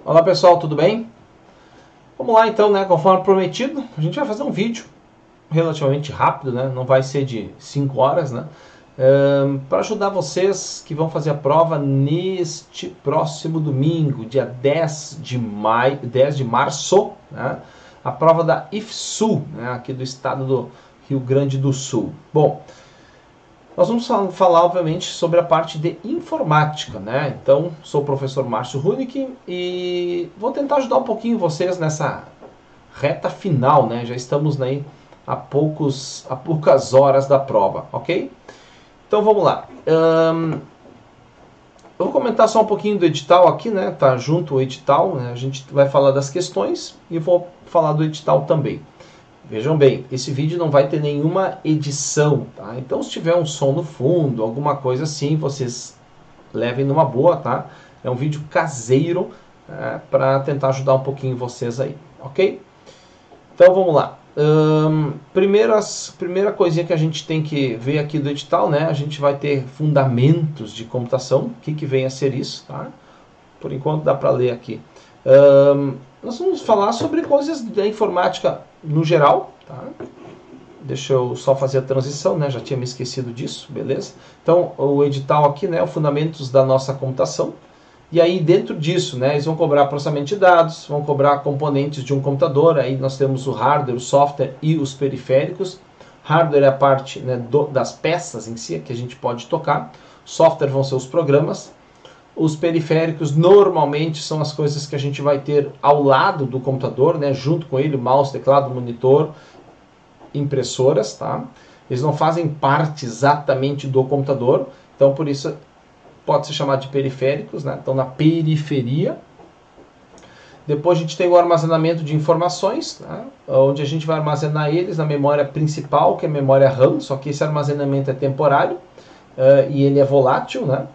Olá pessoal, tudo bem? Vamos lá então, né? Conforme prometido, a gente vai fazer um vídeo relativamente rápido, né? Não vai ser de 5 horas, né? Para ajudar vocês que vão fazer a prova neste próximo domingo, dia 10 de maio, 10 de março, né? A prova da IFSU, né? Aqui do estado do Rio Grande do Sul. Bom, nós vamos falar, obviamente, sobre a parte de informática, né? Então, sou o professor Márcio Runick e vou tentar ajudar um pouquinho vocês nessa reta final, né? Já estamos aí a poucas horas da prova, ok? Então, vamos lá. Eu vou comentar só um pouquinho do edital aqui, né? Tá junto o edital, né? A gente vai falar das questões e vou falar do edital também. Vejam bem, esse vídeo não vai ter nenhuma edição, tá? Então se tiver um som no fundo, alguma coisa assim, vocês levem numa boa, tá? É um vídeo caseiro para tentar ajudar um pouquinho vocês aí, ok? Então vamos lá. Primeira coisinha que a gente tem que ver aqui do edital, né? A gente vai ter fundamentos de computação, o que vem a ser isso, tá? Por enquanto dá para ler aqui. Nós vamos falar sobre coisas da informática no geral, tá? Deixa eu só fazer a transição, né? Já tinha me esquecido disso, beleza? Então, o edital aqui, né? Os fundamentos da nossa computação. E aí, dentro disso, né? Eles vão cobrar processamento de dados, vão cobrar componentes de um computador. Aí nós temos o hardware, o software e os periféricos. Hardware é a parte, né, das peças em si, que a gente pode tocar. Software vão ser os programas. Os periféricos normalmente são as coisas que a gente vai ter ao lado do computador, né, junto com ele, mouse, teclado, monitor, impressoras, tá? Eles não fazem parte exatamente do computador, então por isso pode ser chamado de periféricos, né? Então na periferia. Depois a gente tem o armazenamento de informações, né, onde a gente vai armazenar eles na memória principal, que é a memória RAM, só que esse armazenamento é temporário e ele é volátil, né?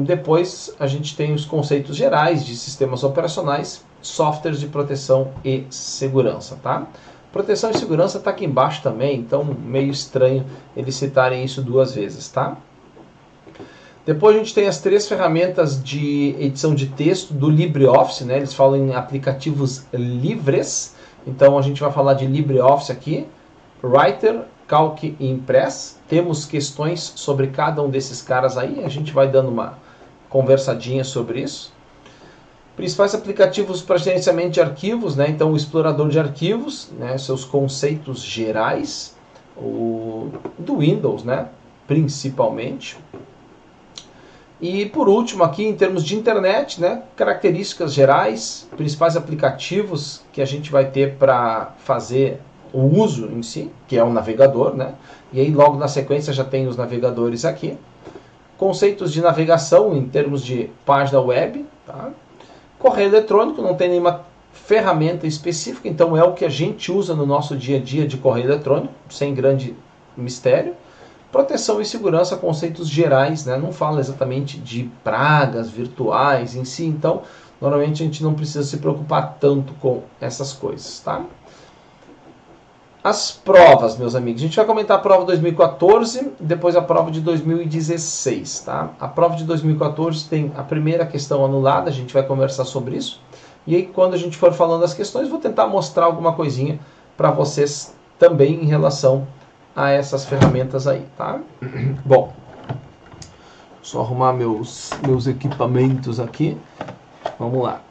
Depois a gente tem os conceitos gerais de sistemas operacionais, softwares de proteção e segurança, tá? Proteção e segurança está aqui embaixo também, então meio estranho eles citarem isso duas vezes, tá? Depois a gente tem as 3 ferramentas de edição de texto do LibreOffice, né? Eles falam em aplicativos livres, então a gente vai falar de LibreOffice aqui, Writer, Calc e Impress. Temos questões sobre cada um desses caras aí, a gente vai dando uma conversadinha sobre isso. Principais aplicativos para gerenciamento de arquivos, né? Então o explorador de arquivos, né? Seus conceitos gerais, do Windows, né? Principalmente. E por último aqui, em termos de internet, né? Características gerais, principais aplicativos que a gente vai ter para fazer o uso em si, que é o navegador, né? E aí logo na sequência já tem os navegadores aqui. Conceitos de navegação em termos de página web, tá? Correio eletrônico, não tem nenhuma ferramenta específica, então é o que a gente usa no nosso dia a dia de correio eletrônico, sem grande mistério. Proteção e segurança, conceitos gerais, né? Não fala exatamente de pragas virtuais em si, então normalmente a gente não precisa se preocupar tanto com essas coisas, tá? As provas, meus amigos, a gente vai comentar a prova de 2014, depois a prova de 2016, tá? A prova de 2014 tem a primeira questão anulada, a gente vai conversar sobre isso. E aí quando a gente for falando as questões, vou tentar mostrar alguma coisinha para vocês também em relação a essas ferramentas aí, tá? Bom, só arrumar meus equipamentos aqui. Vamos lá.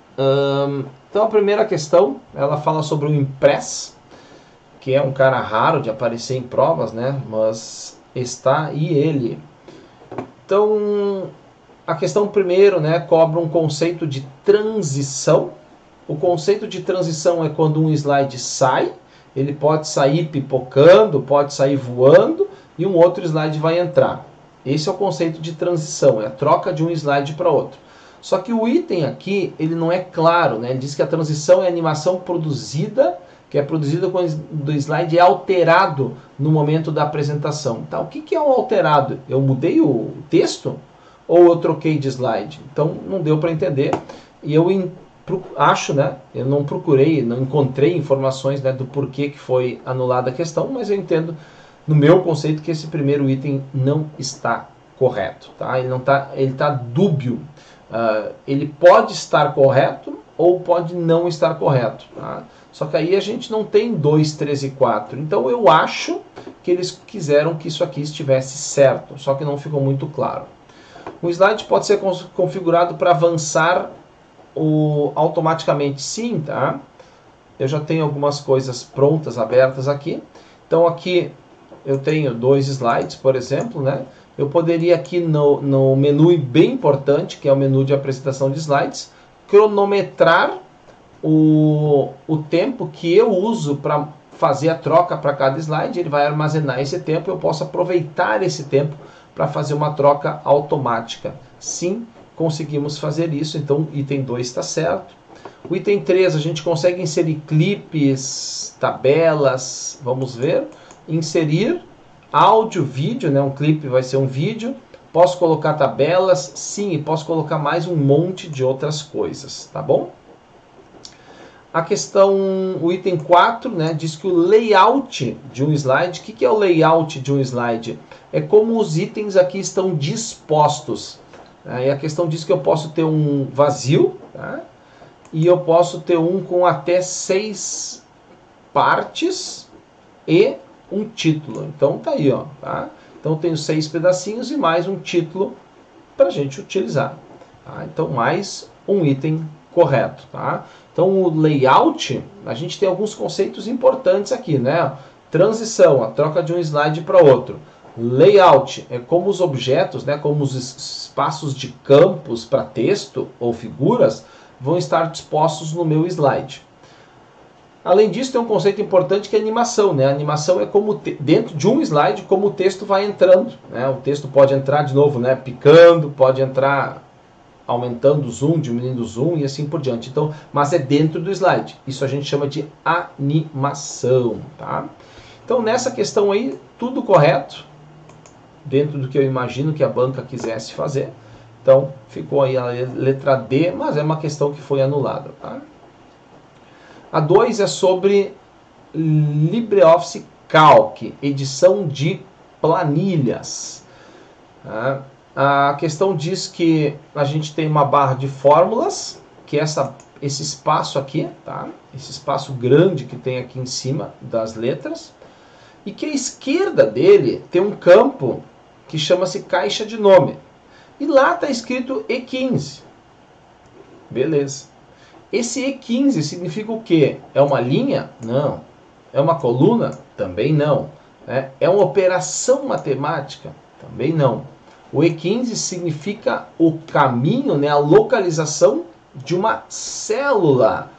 Então a primeira questão, ela fala sobre o Impress, que é um cara raro de aparecer em provas, né? Mas está e ele. Então, a questão primeiro, né, cobra um conceito de transição. O conceito de transição é quando um slide sai, ele pode sair pipocando, pode sair voando e um outro slide vai entrar. Esse é o conceito de transição, é a troca de um slide para outro. Só que o item aqui, ele não é claro, né? Ele diz que a transição é a animação produzida, que é produzida quando o slide é alterado no momento da apresentação. Tá? O que é um alterado? Eu mudei o texto ou eu troquei de slide? Então não deu para entender. E eu acho, né? Eu não procurei, não encontrei informações, né, do porquê que foi anulada a questão, mas eu entendo no meu conceito que esse primeiro item não está correto. Tá? Ele está dúbio. Ele pode estar correto ou pode não estar correto. Tá? Só que aí a gente não tem 2, 3 e 4. Então eu acho que eles quiseram que isso aqui estivesse certo, só que não ficou muito claro. O slide pode ser configurado para avançar automaticamente, sim, tá? Eu já tenho algumas coisas prontas, abertas aqui. Então aqui eu tenho 2 slides, por exemplo, né? Eu poderia aqui no menu bem importante, que é o menu de apresentação de slides, cronometrar o tempo que eu uso para fazer a troca para cada slide. Ele vai armazenar esse tempo, eu posso aproveitar esse tempo para fazer uma troca automática. Sim, conseguimos fazer isso, então o item 2 está certo. O item 3, a gente consegue inserir clipes, tabelas, vamos ver. Inserir áudio, vídeo, né? Um clipe vai ser um vídeo. Posso colocar tabelas, sim, e posso colocar mais um monte de outras coisas, tá bom? A questão, o item 4, né, diz que o layout de um slide, o que é o layout de um slide? É como os itens aqui estão dispostos. E a questão diz que eu posso ter um vazio, tá? E eu posso ter um com até 6 partes e um título. Então tá aí, ó, tá? Então eu tenho 6 pedacinhos e mais um título para a gente utilizar. Tá? Então mais um item correto, tá? Então o layout, a gente tem alguns conceitos importantes aqui, né? Transição, a troca de um slide para outro. Layout é como os objetos, né, como os espaços de campos para texto ou figuras vão estar dispostos no meu slide. Além disso, tem um conceito importante que é a animação, né? A animação é como dentro de um slide, como o texto vai entrando, né? O texto pode entrar de novo, né, picando, pode entrar aumentando o zoom, diminuindo o zoom e assim por diante. Então, mas é dentro do slide. Isso a gente chama de animação, tá? Então, nessa questão aí, tudo correto, dentro do que eu imagino que a banca quisesse fazer. Então, ficou aí a letra D, mas é uma questão que foi anulada, tá? A 2 é sobre LibreOffice Calc, edição de planilhas. Tá? A questão diz que a gente tem uma barra de fórmulas, que é esse espaço aqui, tá? Esse espaço grande que tem aqui em cima das letras, e que a esquerda dele tem um campo que chama-se caixa de nome. E lá está escrito E15. Beleza. Esse E15 significa o quê? É uma linha? Não. É uma coluna? Também não. É uma operação matemática? Também não. O E15 significa o caminho, né, a localização de uma célula.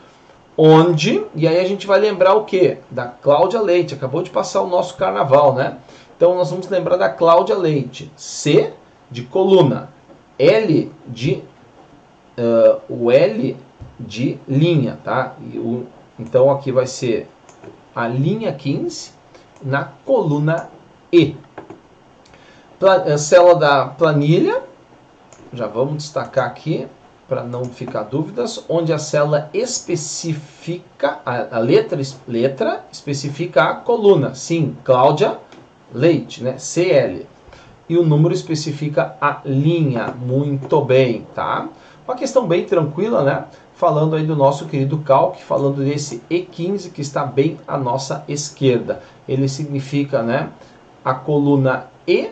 Onde, e aí a gente vai lembrar o quê? Da Cláudia Leite. Acabou de passar o nosso carnaval, né? Então nós vamos lembrar da Cláudia Leite. C de coluna. L de... o L de linha, tá? Então aqui vai ser a linha 15 na coluna E. Célula da planilha, já vamos destacar aqui para não ficar dúvidas, onde a célula especifica, a letra especifica a coluna, sim, Cláudia Leite, né? CL. E o número especifica a linha, muito bem, tá? Uma questão bem tranquila, né? Falando aí do nosso querido Calc, falando desse E15 que está bem à nossa esquerda. Ele significa, né, a coluna E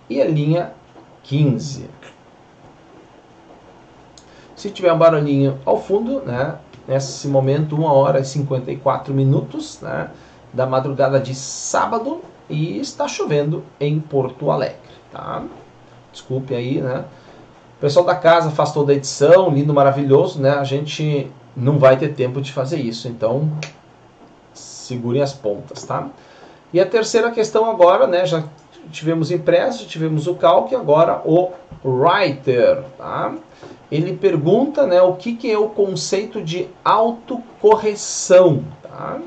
e a linha 15. Se tiver um barulhinho ao fundo, né, nesse momento 1h54, né, da madrugada de sábado, e está chovendo em Porto Alegre, tá? Desculpe aí, né? O pessoal da casa faz toda a edição, lindo, maravilhoso, né? A gente não vai ter tempo de fazer isso, então segurem as pontas, tá? E a terceira questão agora, né? Já tivemos impresso, já tivemos o Calc, agora o Writer, tá? Ele pergunta, né, o que é o conceito de autocorreção, tá?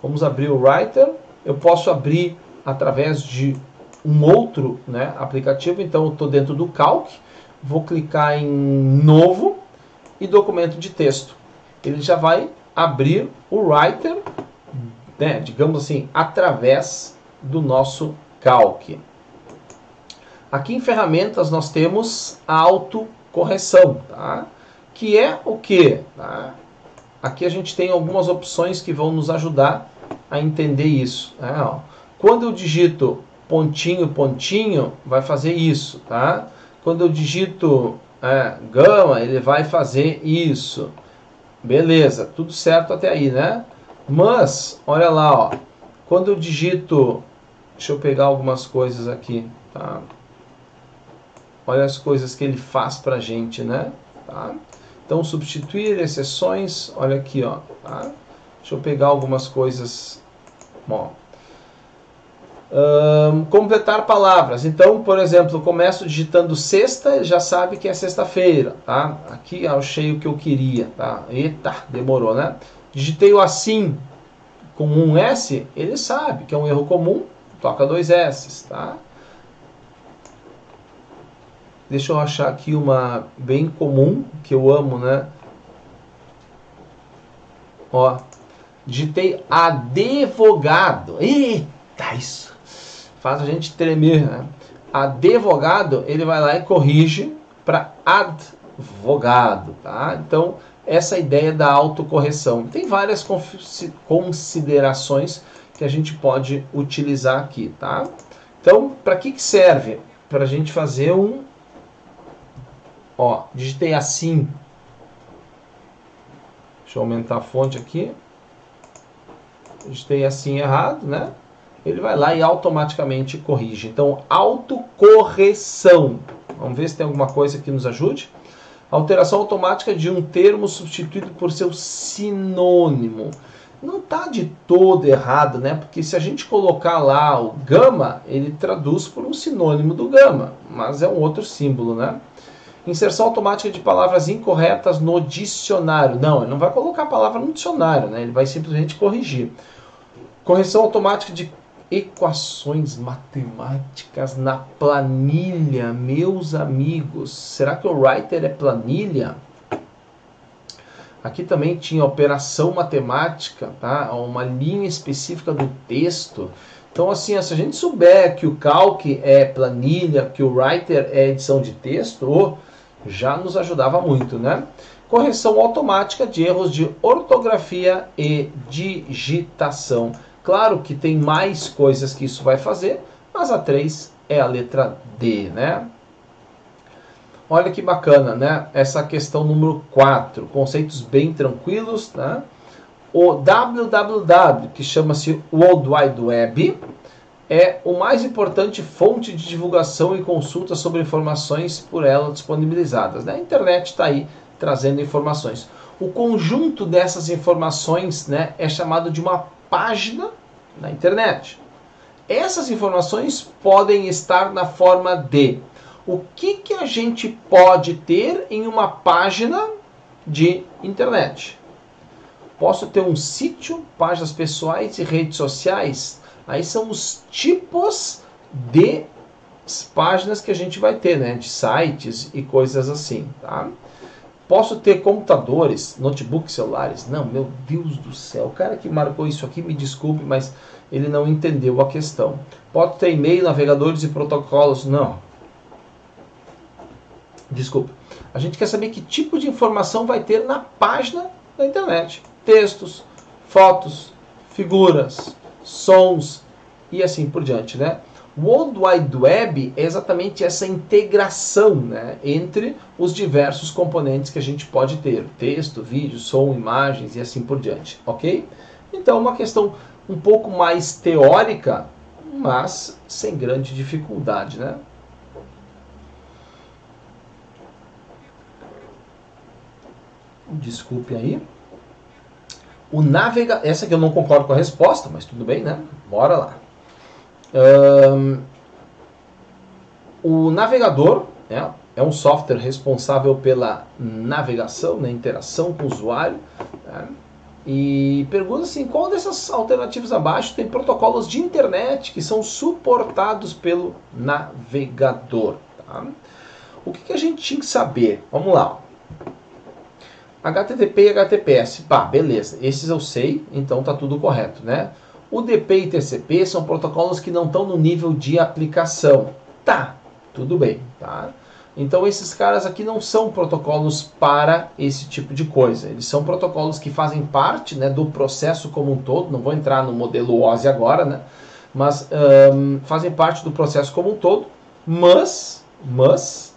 Vamos abrir o Writer. Eu posso abrir através de um outro, né, aplicativo. Então eu estou dentro do Calc, vou clicar em Novo e Documento de Texto. Ele já vai abrir o Writer, né, digamos assim, através do nosso Calc. Aqui em ferramentas nós temos a autocorreção. autocorreção, tá? Que é o quê? Tá? Aqui a gente tem algumas opções que vão nos ajudar a entender isso. Né? Ó, quando eu digito pontinho, pontinho, vai fazer isso, tá? Quando eu digito gama, ele vai fazer isso. Beleza, tudo certo até aí, né? Mas, olha lá, ó, quando eu digito, deixa eu pegar algumas coisas aqui, tá? Olha as coisas que ele faz pra gente, né? Tá? Então, substituir exceções, olha aqui, ó, tá? Deixa eu pegar algumas coisas, ó. Completar palavras. Então, por exemplo, eu começo digitando sexta, ele já sabe que é sexta-feira, tá? Aqui eu achei o que eu queria, tá? Eita, demorou, né? Digitei o assim com um S, ele sabe que é um erro comum, toca 2 S, tá? Deixa eu achar aqui uma bem comum, que eu amo, né? Ó, digitei advogado. Eita, isso faz a gente tremer, né? Advogado, ele vai lá e corrige para advogado, tá? Então, essa ideia da autocorreção. Tem várias considerações que a gente pode utilizar aqui, tá? Então, para que serve? Para a gente fazer um... Ó, digitei assim. Deixa eu aumentar a fonte aqui. Digitei assim errado, né? Ele vai lá e automaticamente corrige. Então, autocorreção. Vamos ver se tem alguma coisa que nos ajude. Alteração automática de um termo substituído por seu sinônimo. Não está de todo errado, né? Porque se a gente colocar lá o gama, ele traduz por um sinônimo do gama, mas é um outro símbolo, né? Inserção automática de palavras incorretas no dicionário. Não, ele não vai colocar a palavra no dicionário, né? Ele vai simplesmente corrigir. Correção automática de equações matemáticas na planilha, meus amigos. Será que o writer é planilha? Aqui também tinha operação matemática, tá? Uma linha específica do texto. Então, assim, se a gente souber que o calc é planilha, que o writer é edição de texto, já nos ajudava muito, né? Correção automática de erros de ortografia e digitação. Claro que tem mais coisas que isso vai fazer, mas a 3 é a letra D, né? Olha que bacana, né? Essa questão número 4, conceitos bem tranquilos, né? O www, que chama-se World Wide Web, é o mais importante fonte de divulgação e consulta sobre informações por ela disponibilizadas, né? A internet está aí trazendo informações. O conjunto dessas informações, né, é chamado de uma página na internet. Essas informações podem estar na forma de o que a gente pode ter em uma página de internet. Posso ter um sítio, páginas pessoais e redes sociais. Aí são os tipos de páginas que a gente vai ter, né? De sites e coisas assim, tá? Posso ter computadores, notebooks, celulares? Não, meu Deus do céu. O cara que marcou isso aqui, me desculpe, mas ele não entendeu a questão. Pode ter e-mail, navegadores e protocolos? Não. Desculpa. A gente quer saber que tipo de informação vai ter na página da internet. Textos, fotos, figuras, sons e assim por diante, né? World Wide Web é exatamente essa integração, né, entre os diversos componentes que a gente pode ter. Texto, vídeo, som, imagens e assim por diante, ok? Então, uma questão um pouco mais teórica, mas sem grande dificuldade, né? Desculpe aí. Essa aqui eu não concordo com a resposta, mas tudo bem, né? Bora lá. O navegador, né, é um software responsável pela navegação, né, interação com o usuário. Né, e pergunta assim, qual dessas alternativas abaixo tem protocolos de internet que são suportados pelo navegador? Tá? O que a gente tinha que saber? Vamos lá. HTTP e HTTPS. Pá, beleza. Esses eu sei, então tá tudo correto, né? UDP e TCP são protocolos que não estão no nível de aplicação. Tá, tudo bem, tá? Então esses caras aqui não são protocolos para esse tipo de coisa. Eles são protocolos que fazem parte, né, do processo como um todo. Não vou entrar no modelo OSI agora, né, mas fazem parte do processo como um todo. Mas,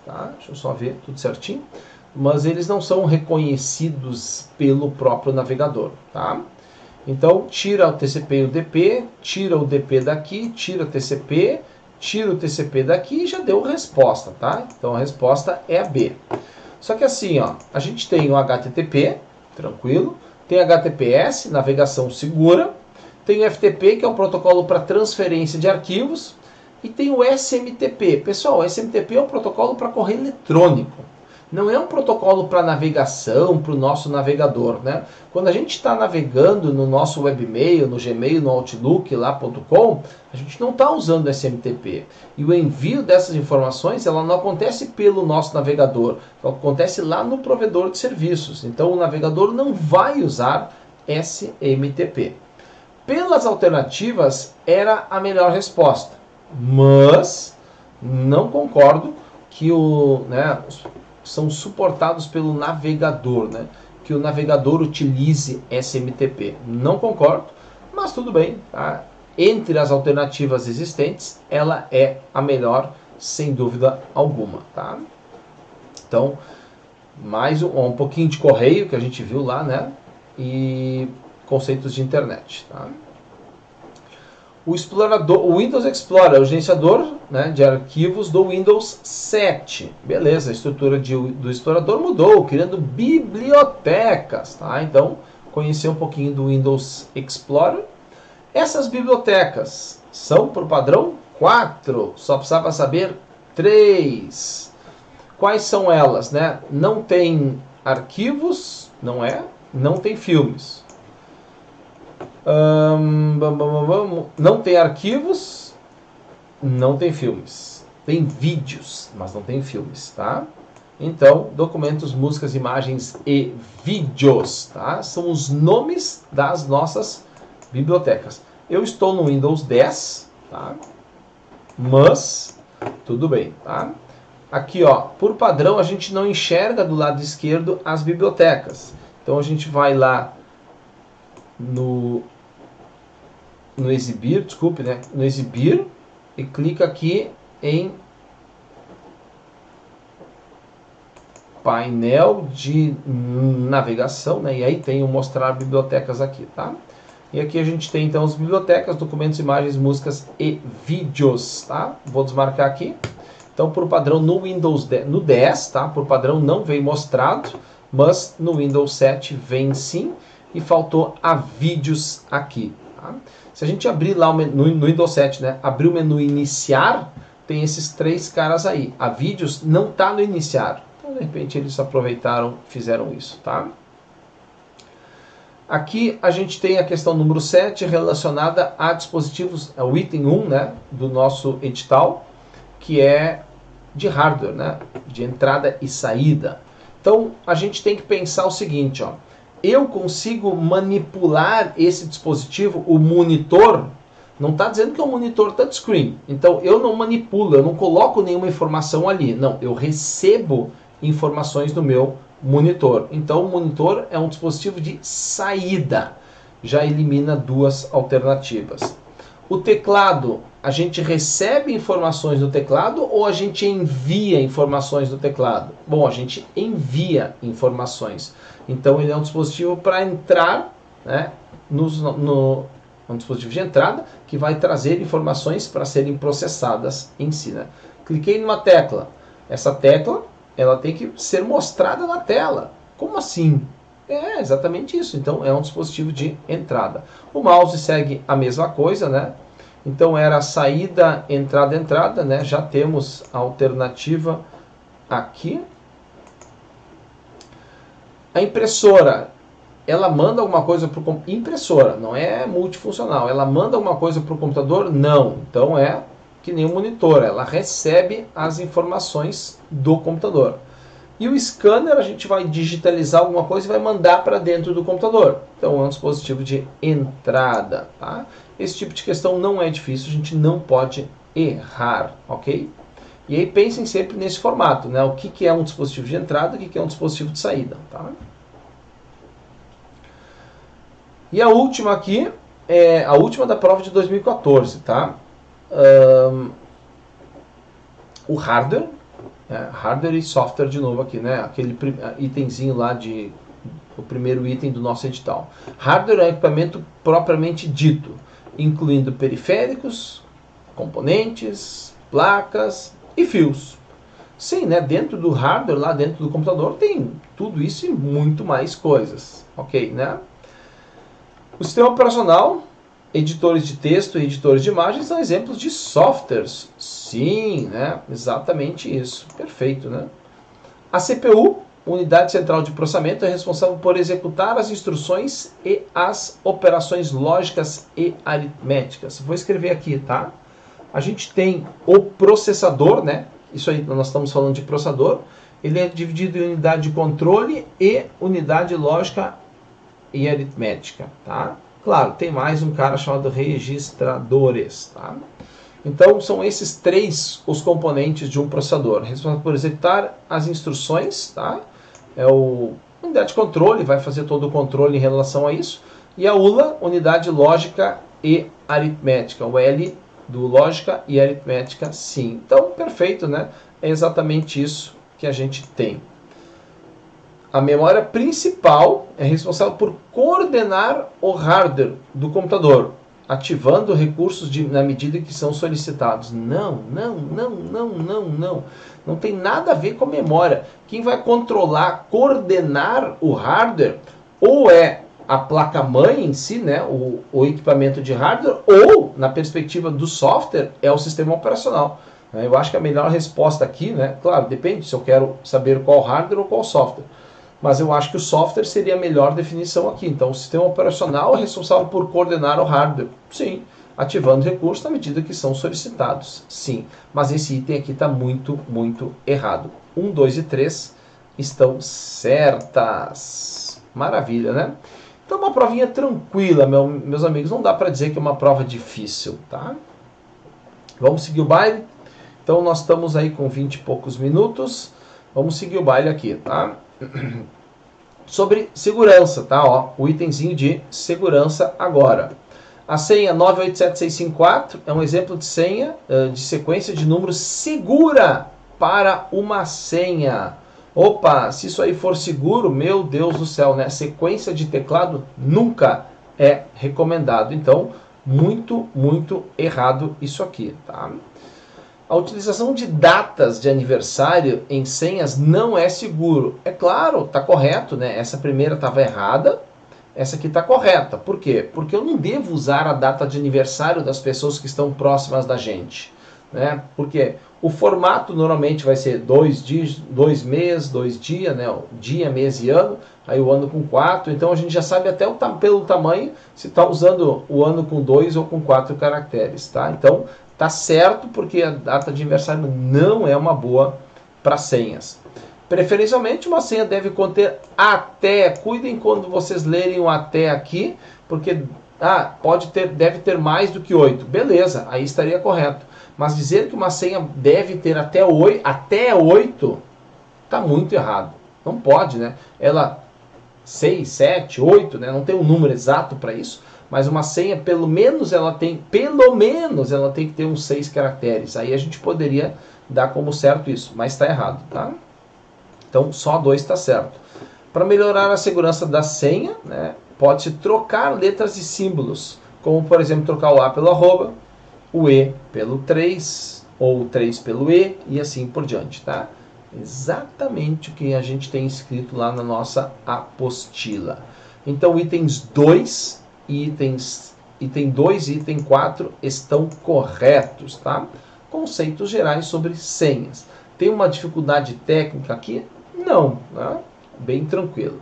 tá, deixa eu só ver tudo certinho. Mas eles não são reconhecidos pelo próprio navegador, tá? Então tira o TCP e o DP, tira o DP daqui, tira o TCP, tira o TCP daqui e já deu resposta, tá? Então a resposta é a B. Só que assim, ó, a gente tem o HTTP, tranquilo, tem HTTPS, navegação segura, tem o FTP, que é o protocolo para transferência de arquivos, e tem o SMTP. Pessoal, o SMTP é um protocolo para correio eletrônico. Não é um protocolo para navegação, para o nosso navegador, né? Quando a gente está navegando no nosso webmail, no Gmail, no Outlook, lá.com, a gente não está usando SMTP. E o envio dessas informações, ela não acontece pelo nosso navegador, ela acontece lá no provedor de serviços. Então o navegador não vai usar SMTP. Pelas alternativas, era a melhor resposta. Mas não concordo que são suportados pelo navegador, né? Que o navegador utilize SMTP. Não concordo, mas tudo bem, tá? Entre as alternativas existentes, ela é a melhor, sem dúvida alguma, tá? Então, mais um pouquinho de correio que a gente viu lá, né? E conceitos de internet, tá? O explorador, o Windows Explorer é o gerenciador, né, de arquivos do Windows 7. Beleza, a estrutura do explorador mudou, criando bibliotecas. Tá? Então, conhecer um pouquinho do Windows Explorer. Essas bibliotecas são, por padrão, 4. Só precisava saber 3. Quais são elas? Né? Não tem arquivos, não tem filmes. Não tem arquivos, não tem filmes. Tem vídeos, mas não tem filmes, tá? Então, documentos, músicas, imagens e vídeos, tá? São os nomes das nossas bibliotecas. Eu estou no Windows 10, tá? Mas, tudo bem, tá? Aqui, ó, por padrão, a gente não enxerga do lado esquerdo as bibliotecas. Então, a gente vai lá no exibir, desculpe, né? No exibir e clica aqui em painel de navegação, né? E aí tem o mostrar bibliotecas aqui, tá? E aqui a gente tem então as bibliotecas, documentos, imagens, músicas e vídeos, tá? Vou desmarcar aqui. Então, por padrão no Windows 10, no 10, tá? Por padrão não vem mostrado, mas no Windows 7 vem sim. E faltou a vídeos aqui. Tá? Se a gente abrir lá no Windows 7, né, abrir o menu iniciar, tem esses 3 caras aí. A vídeos não está no iniciar. Então, de repente, eles aproveitaram e fizeram isso. Tá? Aqui a gente tem a questão número 7 relacionada a dispositivos, o item 1, né, do nosso edital, que é de hardware, né, de entrada e saída. Então, a gente tem que pensar o seguinte, ó. Eu consigo manipular esse dispositivo, o monitor, não está dizendo que é um monitor touchscreen. Então eu não manipulo, eu não coloco nenhuma informação ali. Não, eu recebo informações do meu monitor. Então o monitor é um dispositivo de saída. Já elimina 2 alternativas. O teclado, a gente recebe informações do teclado ou a gente envia informações do teclado? Bom, a gente envia informações. Então ele é um dispositivo para entrar, né, um dispositivo de entrada que vai trazer informações para serem processadas em si. Né? Cliquei numa tecla. Essa tecla ela tem que ser mostrada na tela. Como assim? É exatamente isso. Então é um dispositivo de entrada. O mouse segue a mesma coisa, né? Então era saída, entrada, entrada, né? Já temos a alternativa aqui. A impressora, ela manda alguma coisa para o impressora, não é multifuncional. Ela manda alguma coisa para o computador? Não. Então é que nem o monitor, ela recebe as informações do computador. E o scanner, a gente vai digitalizar alguma coisa e vai mandar para dentro do computador. Então é um dispositivo de entrada, tá? Esse tipo de questão não é difícil, a gente não pode errar, ok? E aí pensem sempre nesse formato, né? O que é um dispositivo de entrada e o que é um dispositivo de saída, tá? E a última aqui é a última da prova de 2014, tá? O hardware, hardware e software de novo aqui, né? Aquele itemzinho lá o primeiro item do nosso edital. Hardware é um equipamento propriamente dito, incluindo periféricos, componentes, placas e fios. Sim, né? Dentro do hardware, lá dentro do computador, tem tudo isso e muito mais coisas, ok, né? O sistema operacional, editores de texto e editores de imagens são exemplos de softwares. Sim, né? Exatamente isso. Perfeito, né? A CPU, Unidade Central de Processamento, é responsável por executar as instruções e as operações lógicas e aritméticas. Vou escrever aqui, tá? A gente tem o processador, né? Isso aí, nós estamos falando de processador. Ele é dividido em unidade de controle e unidade lógica e aritmética, tá? Claro, tem mais um cara chamado registradores, tá? Então, são esses três os componentes de um processador. Responsável por executar as instruções, tá? É o unidade de controle, vai fazer todo o controle em relação a isso. E a ULA, unidade lógica e aritmética. O L do lógica e aritmética, sim. Então, perfeito, né? É exatamente isso que a gente tem. A memória principal é responsável por coordenar o hardware do computador, ativando recursos na medida que são solicitados. Não. Não tem nada a ver com a memória. Quem vai controlar, coordenar o hardware, ou é a placa-mãe em si, né, o equipamento de hardware, ou, na perspectiva do software, é o sistema operacional. Eu acho que a melhor resposta aqui, né, claro, depende se eu quero saber qual hardware ou qual software. Mas eu acho que o software seria a melhor definição aqui. Então, o sistema operacional é responsável por coordenar o hardware. Sim. Ativando recursos na medida que são solicitados. Sim. Mas esse item aqui está muito, muito errado. 1, 2 e 3 estão certas. Maravilha, né? Então, uma provinha tranquila, meus amigos. Não dá para dizer que é uma prova difícil, tá? Vamos seguir o baile? Então, nós estamos aí com 20 e poucos minutos. Vamos seguir o baile aqui, tá? Sobre segurança, tá? Ó, o itemzinho de segurança agora. A senha 987654 é um exemplo de senha de sequência de números segura para uma senha. Opa, se isso aí for seguro, meu Deus do céu, né? Sequência de teclado nunca é recomendado. Então, muito, muito errado isso aqui, tá? A utilização de datas de aniversário em senhas não é seguro. É claro, está correto, né? Essa primeira estava errada, essa aqui está correta. Por quê? Porque eu não devo usar a data de aniversário das pessoas que estão próximas da gente, né? Porque o formato normalmente vai ser 2 meses, 2 dias, né? Dia, mês e ano, aí o ano com 4. Então a gente já sabe até pelo tamanho se está usando o ano com 2 ou com 4 caracteres, tá? Então tá certo, porque a data de aniversário não é uma boa para senhas. Preferencialmente, uma senha deve conter até. Cuidem quando vocês lerem o até aqui, porque deve ter mais do que 8. Beleza, aí estaria correto. Mas dizer que uma senha deve ter até 8 está muito errado. Não pode, né? Ela 6, 7, 8, né? Não tem um número exato para isso. Mas uma senha, pelo menos ela tem que ter uns 6 caracteres. Aí a gente poderia dar como certo isso, mas está errado, tá? Então só 2 está certo. Para melhorar a segurança da senha, né, pode-se trocar letras e símbolos, como por exemplo trocar o A pelo arroba, o E pelo 3, ou o 3 pelo E, e assim por diante, tá? Exatamente o que a gente tem escrito lá na nossa apostila. Então itens 2... item 2 e item 4 estão corretos, tá? Conceitos gerais sobre senhas. Tem uma dificuldade técnica aqui? Não, né? Bem tranquilo.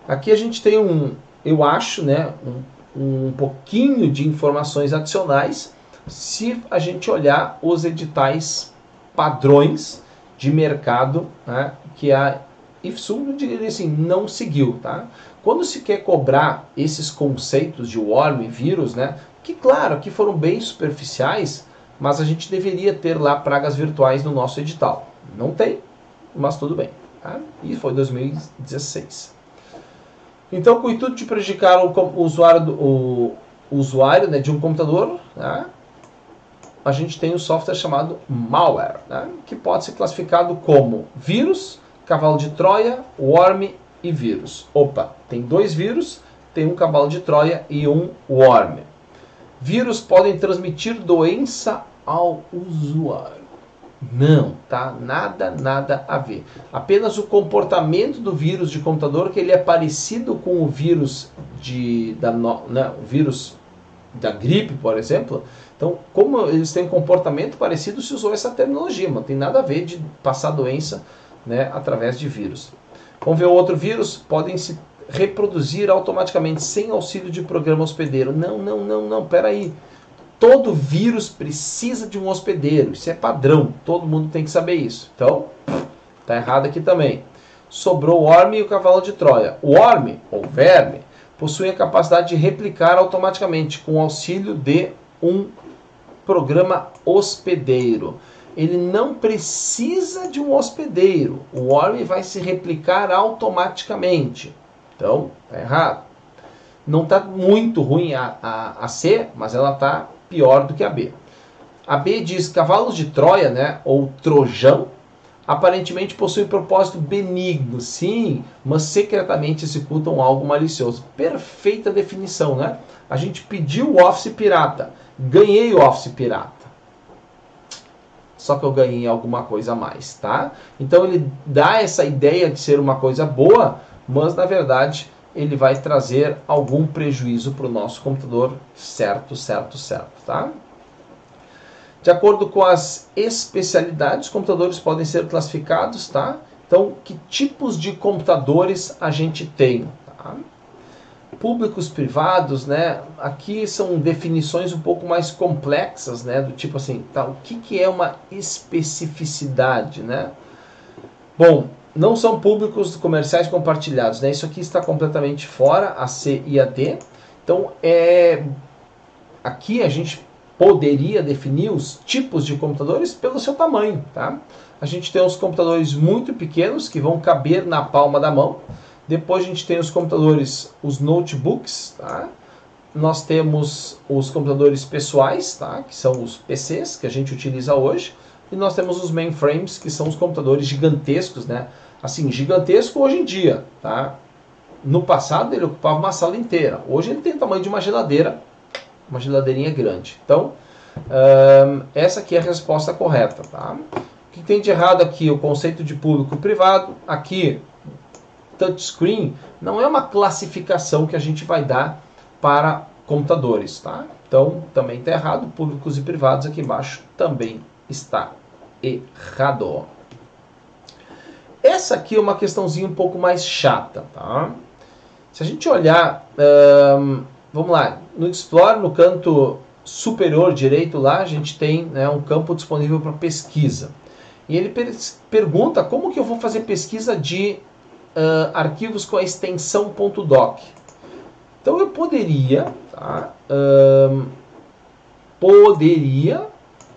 Aqui a gente tem eu acho, né, um pouquinho de informações adicionais se a gente olhar os editais padrões de mercado, né, que a IFSUM, eu diria assim, não seguiu, tá? Quando se quer cobrar esses conceitos de worm e vírus, né, que claro, que foram bem superficiais, mas a gente deveria ter lá pragas virtuais no nosso edital. Não tem, mas tudo bem. Tá? E foi 2016. Então, com o intuito de prejudicar o usuário, né, de um computador, né, a gente tem um software chamado malware, né, que pode ser classificado como vírus, cavalo de Troia, worm e vírus. Opa, tem 2 vírus, tem um cavalo de Troia e um worm. Vírus podem transmitir doença ao usuário. Não, tá? Nada a ver. Apenas o comportamento do vírus de computador, que ele é parecido com o vírus o vírus da gripe, por exemplo. Então, como eles têm um comportamento parecido, se usou essa terminologia, mas não tem nada a ver de passar doença, né, através de vírus. Vamos ver o outro vírus, podem se reproduzir automaticamente sem auxílio de programa hospedeiro. Não, peraí. Todo vírus precisa de um hospedeiro, isso é padrão, todo mundo tem que saber isso. Então, tá errado aqui também. Sobrou o worm e o cavalo de Troia. O worm, ou verme, possui a capacidade de replicar automaticamente com o auxílio de um programa hospedeiro. Ele não precisa de um hospedeiro. O worm vai se replicar automaticamente. Então, tá errado. Não está muito ruim a C, mas ela está pior do que a B. A B diz cavalos de Troia, né, ou trojão, aparentemente possuem propósito benigno, sim, mas secretamente executam algo malicioso. Perfeita definição, né? A gente pediu o Office pirata, ganhei o Office pirata. Só que eu ganhei alguma coisa a mais, tá? Então ele dá essa ideia de ser uma coisa boa, mas na verdade ele vai trazer algum prejuízo para o nosso computador, certo, tá? De acordo com as especialidades, computadores podem ser classificados, tá? Então, que tipos de computadores a gente tem, tá? Públicos, privados, né? Aqui são definições um pouco mais complexas, né? Do tipo assim, tá? O que é uma especificidade, né? Bom, não são públicos comerciais compartilhados, né? Isso aqui está completamente fora, a C e a D. Então, aqui a gente poderia definir os tipos de computadores pelo seu tamanho, tá? A gente tem os computadores muito pequenos, que vão caber na palma da mão. Depois a gente tem os computadores, os notebooks, tá? Nós temos os computadores pessoais, tá? Que são os PCs que a gente utiliza hoje. E nós temos os mainframes, que são os computadores gigantescos, né? Assim, gigantesco hoje em dia, tá? No passado ele ocupava uma sala inteira. Hoje ele tem o tamanho de uma geladeira, uma geladeirinha grande. Então, essa aqui é a resposta correta, tá? O que tem de errado aqui? O conceito de público e privado. Aqui, touchscreen não é uma classificação que a gente vai dar para computadores, tá? Então, também está errado. Públicos e privados aqui embaixo também está errado. Essa aqui é uma questãozinha um pouco mais chata, tá? Se a gente olhar, vamos lá, no Explorer, no canto superior direito lá, a gente tem, né, um campo disponível para pesquisa. E ele pergunta como que eu vou fazer pesquisa de arquivos com a extensão .doc. Então eu poderia, tá,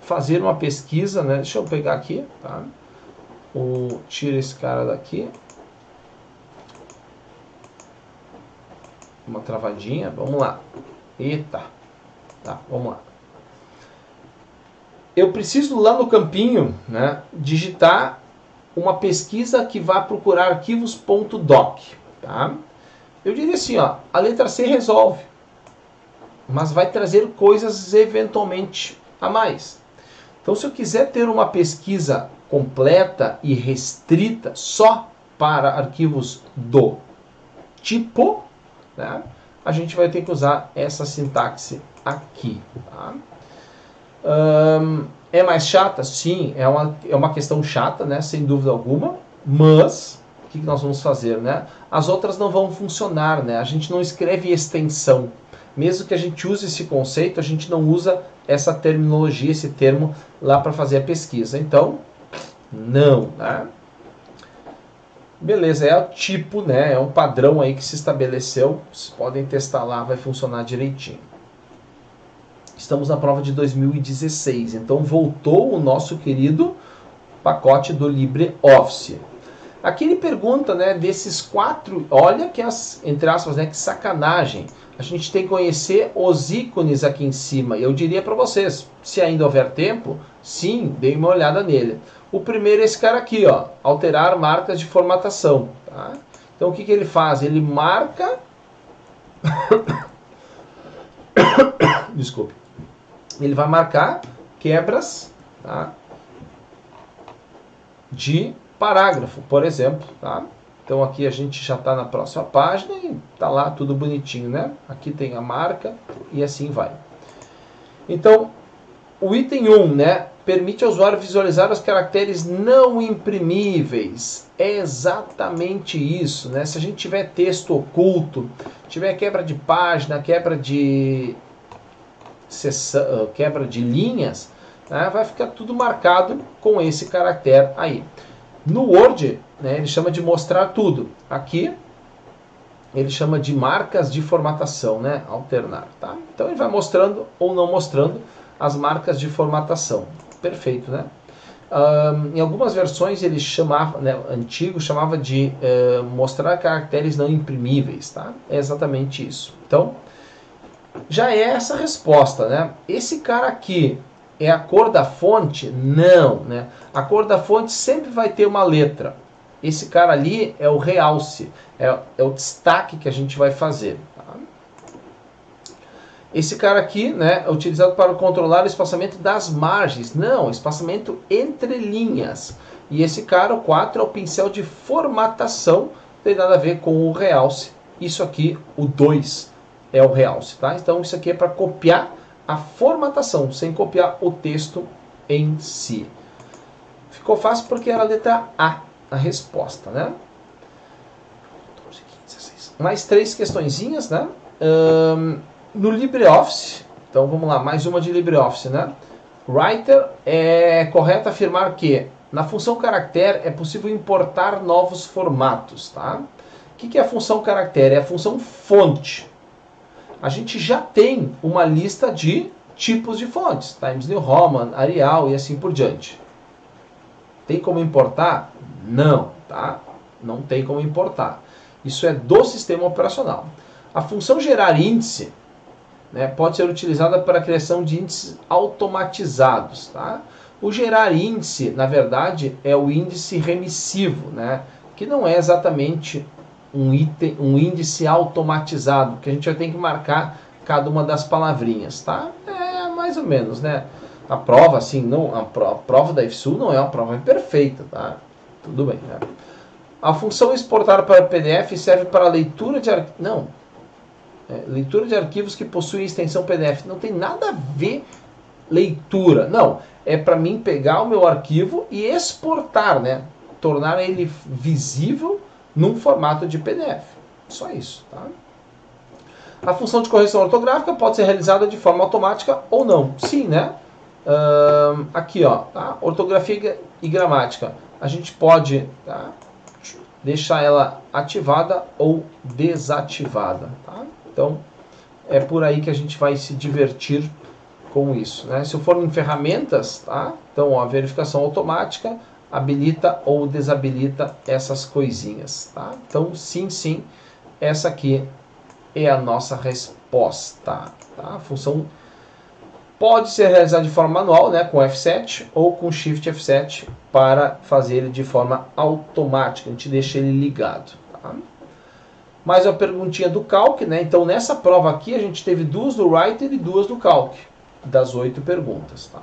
fazer uma pesquisa, né? Deixa eu pegar aqui, tá? Tira esse cara daqui. Uma travadinha, vamos lá. Eita. Tá, vamos lá. Eu preciso lá no campinho, né, digitar uma pesquisa que vá procurar arquivos .doc, tá? Eu diria assim, ó, a letra C resolve, mas vai trazer coisas eventualmente a mais. Então, se eu quiser ter uma pesquisa completa e restrita só para arquivos do tipo, né, a gente vai ter que usar essa sintaxe aqui. Tá? É mais chata? Sim, é uma questão chata, né, sem dúvida alguma, mas o que nós vamos fazer? Né? As outras não vão funcionar, né? A gente não escreve extensão. Mesmo que a gente use esse conceito, a gente não usa essa terminologia, esse termo lá para fazer a pesquisa. Então, não, né? Beleza, é o tipo, né? É um padrão aí que se estabeleceu. Vocês podem testar lá, vai funcionar direitinho. Estamos na prova de 2016, então voltou o nosso querido pacote do LibreOffice. Aqui ele pergunta, né, desses 4, olha que entre aspas, né, que sacanagem. A gente tem que conhecer os ícones aqui em cima. Eu diria para vocês, se ainda houver tempo, sim, dê uma olhada nele. O primeiro é esse cara aqui, ó, alterar marcas de formatação. Tá? Então o que ele faz? Ele marca... Desculpe. Ele vai marcar quebras, tá, de parágrafo, por exemplo. Tá? Então aqui a gente já está na próxima página e está lá tudo bonitinho, né? Aqui tem a marca e assim vai. Então, o item 1, né, permite ao usuário visualizar os caracteres não imprimíveis. É exatamente isso, né? Se a gente tiver texto oculto, tiver quebra de página, quebra de linhas, né, vai ficar tudo marcado com esse caractere aí. No Word, né, ele chama de mostrar tudo. Aqui, ele chama de marcas de formatação, né, alternar. Tá? Então, ele vai mostrando ou não mostrando as marcas de formatação. Perfeito, né? Em algumas versões, ele chamava, né, antigo, chamava de mostrar caracteres não imprimíveis. Tá? É exatamente isso. Então, já é essa resposta, né? Esse cara aqui é a cor da fonte? Não, né? A cor da fonte sempre vai ter uma letra. Esse cara ali é o realce, é o destaque que a gente vai fazer. Tá? Esse cara aqui, né, é utilizado para controlar o espaçamento das margens. Não, espaçamento entre linhas. E esse cara, o 4, é o pincel de formatação, não tem nada a ver com o realce. Isso aqui, o 2, é o realce, tá? Então isso aqui é para copiar a formatação, sem copiar o texto em si. Ficou fácil porque era a letra A, a resposta, né? 14, 15, 16. Mais 3 questõezinhas, né? No LibreOffice, então vamos lá, mais uma de LibreOffice, né? Writer, é correto afirmar que na função caractere é possível importar novos formatos, tá? O que é a função caractere? É a função fonte. A gente já tem uma lista de tipos de fontes, Times New Roman, Arial e assim por diante. Tem como importar? Não, tá? Não tem como importar. Isso é do sistema operacional. A função gerar índice, né, pode ser utilizada para a criação de índices automatizados, tá? O gerar índice, na verdade, é o índice remissivo, né, que não é exatamente um índice automatizado, que a gente vai ter que marcar cada uma das palavrinhas, tá? É mais ou menos, né? A prova, assim, não, a prova da IFSU não é uma prova perfeita, tá? Tudo bem, né? A função exportar para PDF serve para leitura de arquivos. Não. Leitura de arquivos que possuem extensão PDF. Não tem nada a ver leitura. Não. É para mim pegar o meu arquivo e exportar, né? Tornar ele visível num formato de PDF. Só isso, tá? A função de correção ortográfica pode ser realizada de forma automática ou não. Sim, né? Aqui, ó, tá? Ortografia e gramática. A gente pode, tá, deixar ela ativada ou desativada, tá? Então, é por aí que a gente vai se divertir com isso, né? Se eu for em ferramentas, tá? Então, ó, a verificação automática habilita ou desabilita essas coisinhas, tá? Então, sim, sim, essa aqui é a nossa resposta, tá? A função pode ser realizada de forma manual, né, com F7 ou com Shift F7 para fazer ele de forma automática. A gente deixa ele ligado, tá? Mais uma perguntinha do Calc, né? Então, nessa prova aqui, a gente teve 2 do Writer e 2 do Calc, das 8 perguntas, tá?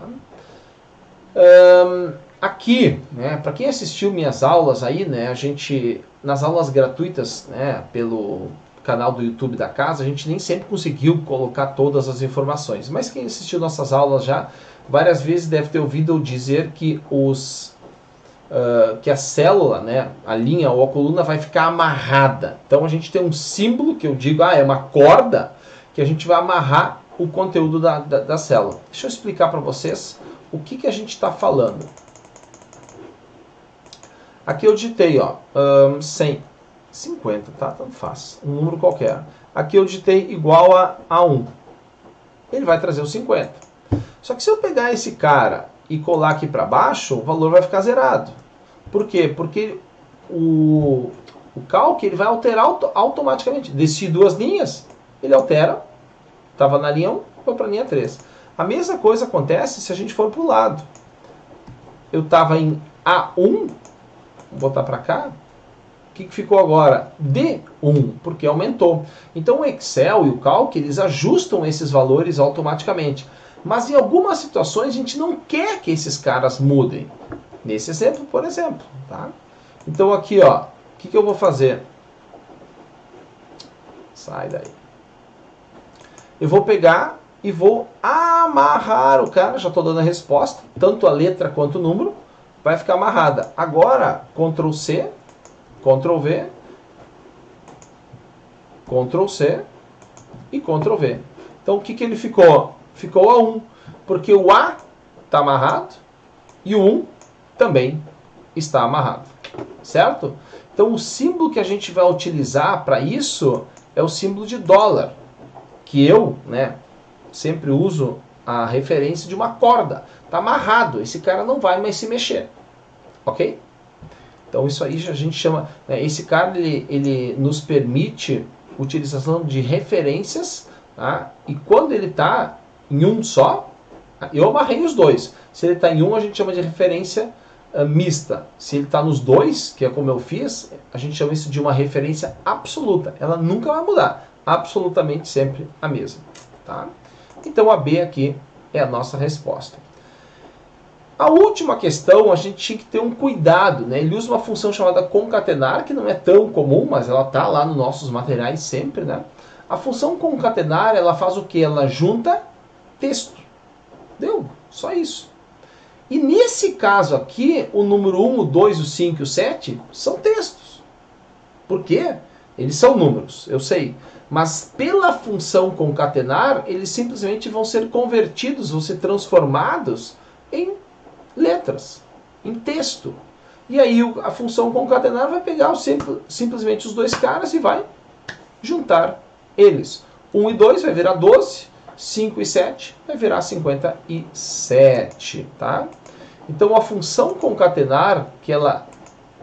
Aqui, né, para quem assistiu minhas aulas aí, né, a gente, nas aulas gratuitas, né, pelo canal do YouTube da casa, a gente nem sempre conseguiu colocar todas as informações. Mas quem assistiu nossas aulas já, várias vezes deve ter ouvido eu dizer que que a célula, né, a linha ou a coluna vai ficar amarrada. Então a gente tem um símbolo que eu digo, é uma corda, que a gente vai amarrar o conteúdo da célula. Deixa eu explicar para vocês o que a gente está falando. Aqui eu digitei, ó, 150, tá? Tanto faz, um número qualquer. Aqui eu digitei igual a 1. ele vai trazer os 50. Só que se eu pegar esse cara e colar aqui para baixo, o valor vai ficar zerado. Por quê? Porque o calc ele vai alterar automaticamente. Desci duas linhas, ele altera. Estava na linha 1, foi para a linha 3. A mesma coisa acontece se a gente for para o lado. Eu estava em A1, vou botar para cá. O que ficou agora? D1, porque aumentou. Então o Excel e o Calc, eles ajustam esses valores automaticamente. Mas em algumas situações a gente não quer que esses caras mudem. Nesse exemplo, por exemplo. Tá? Então aqui, ó, o que eu vou fazer? Sai daí. Eu vou pegar e vou amarrar o cara, já estou dando a resposta, tanto a letra quanto o número, vai ficar amarrada. Agora, Ctrl C, Ctrl V, Ctrl C e Ctrl V. Então, o que ele ficou? Ficou a 1, porque o A está amarrado e o 1 também está amarrado, certo? Então, o símbolo que a gente vai utilizar para isso é o símbolo de dólar, que eu, né, sempre uso a referência de uma corda. Está amarrado, esse cara não vai mais se mexer, ok? Então isso aí a gente chama, né, esse cara ele nos permite utilização de referências, tá? E quando ele está em um só, eu amarrei os dois. Se ele está em um, a gente chama de referência mista. Se ele está nos dois, que é como eu fiz, a gente chama isso de uma referência absoluta. Ela nunca vai mudar, absolutamente sempre a mesma, tá? Então a B aqui é a nossa resposta. A última questão, a gente tinha que ter um cuidado, né? Ele usa uma função chamada concatenar, que não é tão comum, mas ela está lá nos nossos materiais sempre, né? A função concatenar, ela faz o quê? Ela junta texto. Deu, só isso. E nesse caso aqui, o número 1, o 2, o 5 e o 7 são textos. Por quê? Eles são números, eu sei. Mas pela função concatenar, eles simplesmente vão ser convertidos, vão ser transformados em letras, em texto. E aí a função concatenar vai pegar simplesmente os dois caras e vai juntar eles. 1 e 2 vai virar 12, 5 e 7 vai virar 57. Tá? Então a função concatenar, que ela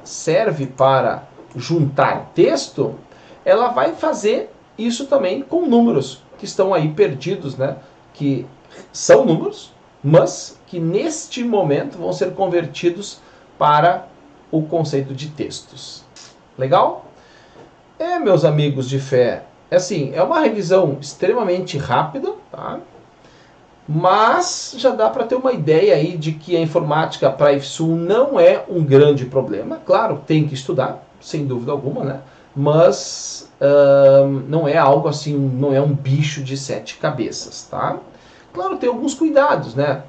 serve para juntar texto, ela vai fazer isso também com números que estão aí perdidos, né? Que são números, mas que neste momento vão ser convertidos para o conceito de textos. Legal? Meus amigos de fé, assim, é uma revisão extremamente rápida, tá? Mas já dá para ter uma ideia aí de que a informática para a IFSUL não é um grande problema. Claro, tem que estudar, sem dúvida alguma, né? Mas não é algo assim, não é um bicho de 7 cabeças, tá? Claro, tem alguns cuidados, né?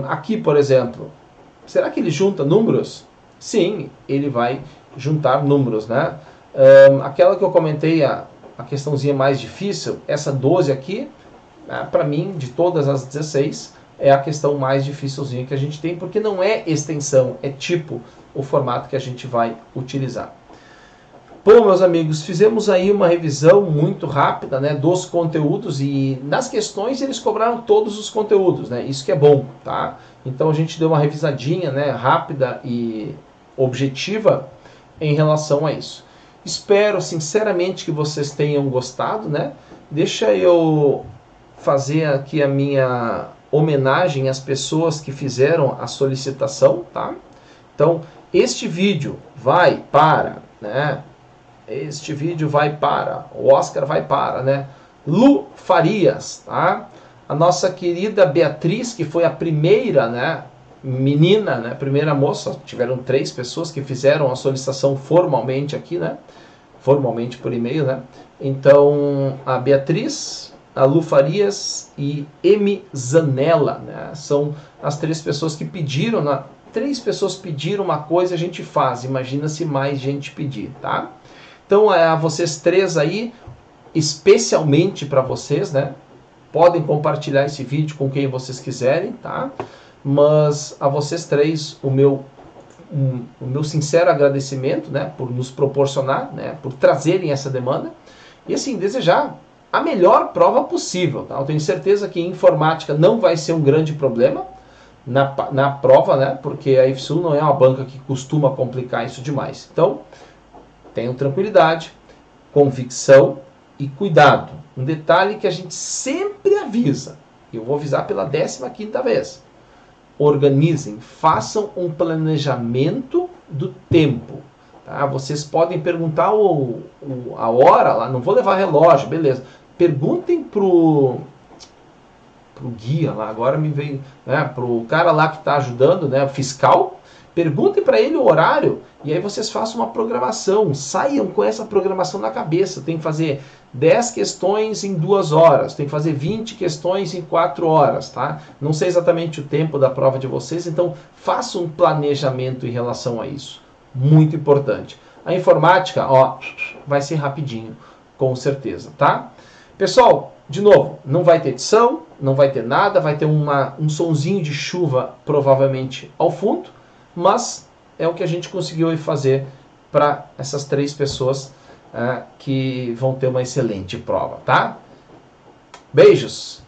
Aqui, por exemplo, será que ele junta números? Sim, ele vai juntar números, né? Aquela que eu comentei, a questãozinha mais difícil, essa 12 aqui, para mim, de todas as 16, é a questão mais dificilzinha que a gente tem, porque não é extensão, é tipo o formato que a gente vai utilizar. Bom, meus amigos, fizemos aí uma revisão muito rápida, né, dos conteúdos, e nas questões eles cobraram todos os conteúdos, né, isso que é bom, tá? Então a gente deu uma revisadinha, né, rápida e objetiva em relação a isso. Espero sinceramente que vocês tenham gostado, né? Deixa eu fazer aqui a minha homenagem às pessoas que fizeram a solicitação, tá? Então, este vídeo vai para, né? Este vídeo vai para, o Oscar vai para, né? Lu Farias, tá? A nossa querida Beatriz, que foi a primeira, né, menina, né, primeira moça, tiveram 3 pessoas que fizeram a solicitação formalmente aqui, né? Formalmente por e-mail, né? Então, a Beatriz, a Lu Farias e M. Zanella, né? São as 3 pessoas que pediram, né? 3 pessoas pediram uma coisa, a gente faz. Imagina se mais gente pedir, tá? Então, a vocês 3 aí, especialmente para vocês, né? Podem compartilhar esse vídeo com quem vocês quiserem, tá? Mas a vocês 3, o meu sincero agradecimento, né? Por nos proporcionar, né? Por trazerem essa demanda. E assim, desejar a melhor prova possível. Tá? Eu tenho certeza que informática não vai ser um grande problema na prova, né? Porque a IFSU não é uma banca que costuma complicar isso demais. Então, tenham tranquilidade, convicção e cuidado. Um detalhe que a gente sempre avisa, eu vou avisar pela 15ª vez. Organizem, façam um planejamento do tempo. Tá? Vocês podem perguntar a hora lá, não vou levar relógio, beleza. Perguntem pro guia lá, agora me veio, né, pro cara lá que está ajudando, né, fiscal, perguntem para ele o horário e aí vocês façam uma programação, saiam com essa programação na cabeça. Tem que fazer 10 questões em 2 horas, tem que fazer 20 questões em 4 horas, tá? Não sei exatamente o tempo da prova de vocês, então façam um planejamento em relação a isso. Muito importante. A informática, ó, vai ser rapidinho, com certeza, tá? Pessoal, de novo, não vai ter edição, não vai ter nada, vai ter um sonzinho de chuva provavelmente ao fundo, mas é o que a gente conseguiu fazer para essas 3 pessoas que vão ter uma excelente prova, tá? Beijos!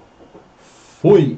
Fui!